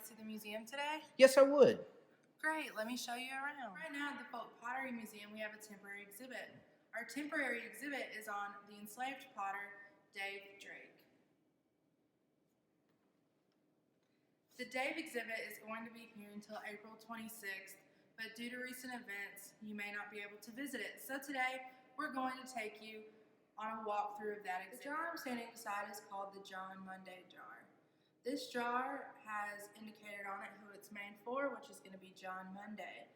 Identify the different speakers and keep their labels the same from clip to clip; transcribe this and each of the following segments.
Speaker 1: to see the museum today?
Speaker 2: Yes, I would.
Speaker 1: Great, let me show you around. Right now at the Pottery Museum, we have a temporary exhibit. Our temporary exhibit is on the enslaved potter, Dave Drake. The Dave exhibit is going to be here until April 26th, but due to recent events, you may not be able to visit it. So today, we're going to take you on a walkthrough of that exhibit. The jar I'm standing beside is called the John Monday jar. This jar has indicated on it who it's made for, which is going to be John Monday.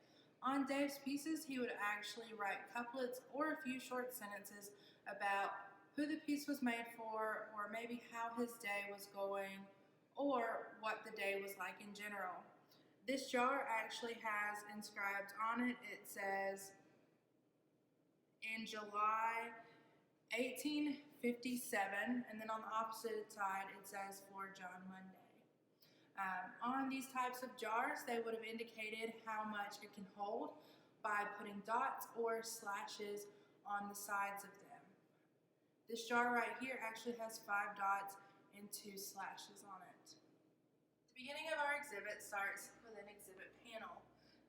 Speaker 1: On Dave's pieces, he would actually write couplets or a few short sentences about who the piece was made for, or maybe how his day was going, or what the day was like in general. This jar actually has inscribed on it, it says, in July 1857, and then on the opposite side it says for John Monday. On these types of jars, they would have indicated how much it can hold by putting dots or slashes on the sides of them. This jar right here actually has 5 dots and 2 slashes on it. The beginning of our exhibit starts with an exhibit panel.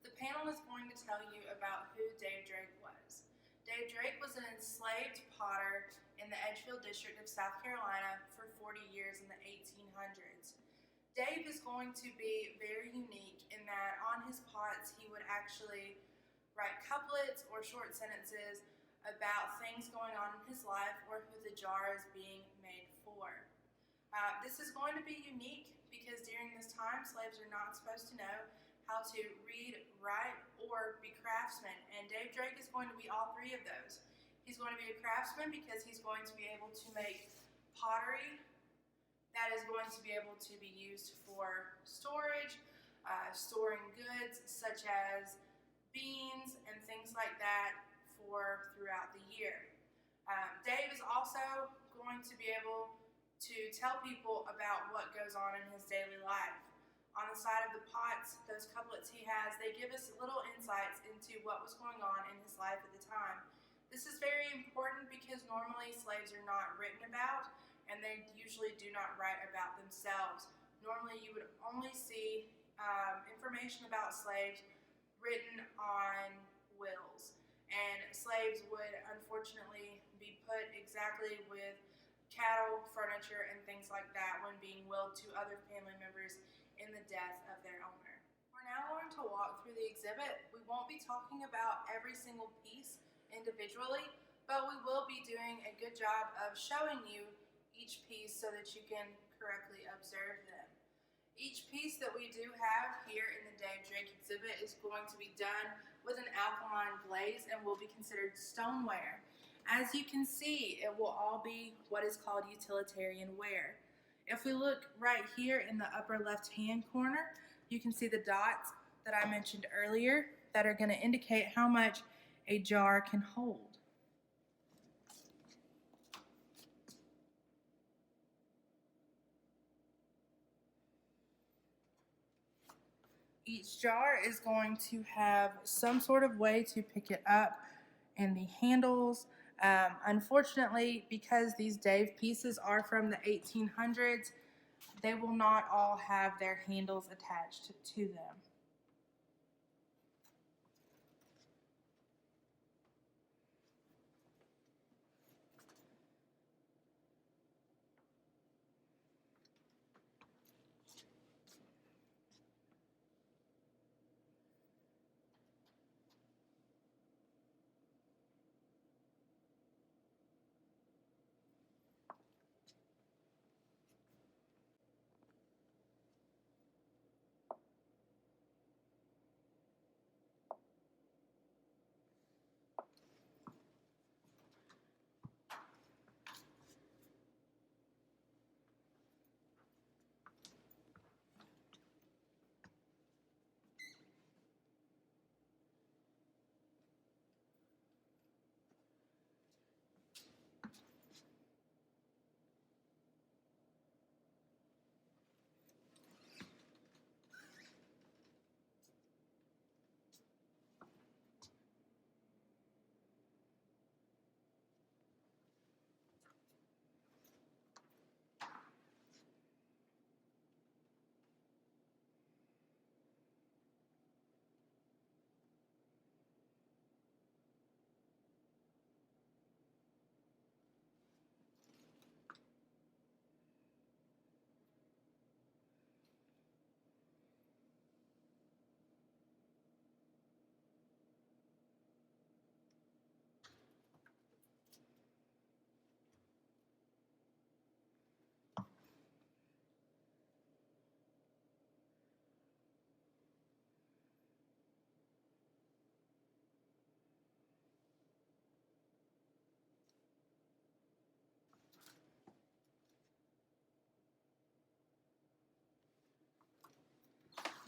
Speaker 1: The panel is going to tell you about who Dave Drake was. Dave Drake was an enslaved potter in the Edgefield district of South Carolina for 40 years in the 1800s. Dave is going to be very unique in that on his pots he would actually write couplets or short sentences about things going on in his life or who the jar is being made for. This is going to be unique because during this time slaves are not supposed to know how to read, write, or be craftsmen, and Dave Drake is going to be all 3 of those. He's going to be a craftsman because he's going to be able to make pottery that is going to be able to be used for storage, storing goods such as beans and things like that for throughout the year. Dave is also going to be able to tell people about what goes on in his daily life. On the side of the pots, those couplets he has, they give us little insights into what was going on in his life at the time. This is very important because normally slaves are not written about, and they usually do not write about themselves. Normally you would only see information about slaves written on wills, and slaves would unfortunately be put exactly with cattle, furniture, and things like that when being willed to other family members in the death of their owner. We're now going to walk through the exhibit. We won't be talking about every single piece individually, but we will be doing a good job of showing you each piece so that you can correctly observe them. Each piece that we do have here in the Dave Drake exhibit is going to be done with an alkaline glaze and will be considered stoneware. As you can see, it will all be what is called utilitarian ware. If we look right here in the upper left-hand corner, you can see the dots that I mentioned earlier that are going to indicate how much a jar can hold. Each jar is going to have some sort of way to pick it up and the handles. Unfortunately, because these Dave pieces are from the 1800s, they will not all have their handles attached to them.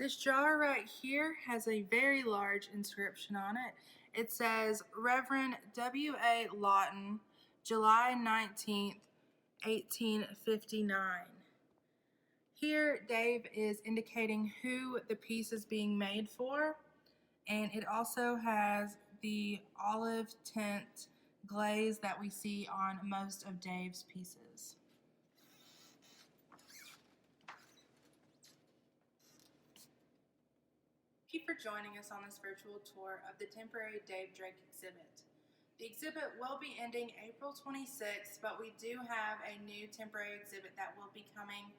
Speaker 1: This jar right here has a very large inscription on it. It says Reverend W.A. Lawton, July 19th, 1859. Here, Dave is indicating who the piece is being made for, and it also has the olive tint glaze that we see on most of Dave's pieces. Thank you for joining us on this virtual tour of the temporary Dave Drake exhibit. The exhibit will be ending April 26th, but we do have a new temporary exhibit that will be coming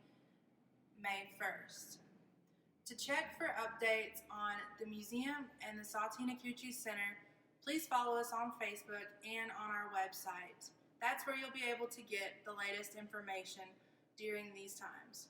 Speaker 1: May 1st. To check for updates on the museum and the Sautee Nacoochee Center, please follow us on Facebook and on our website. That's where you'll be able to get the latest information during these times.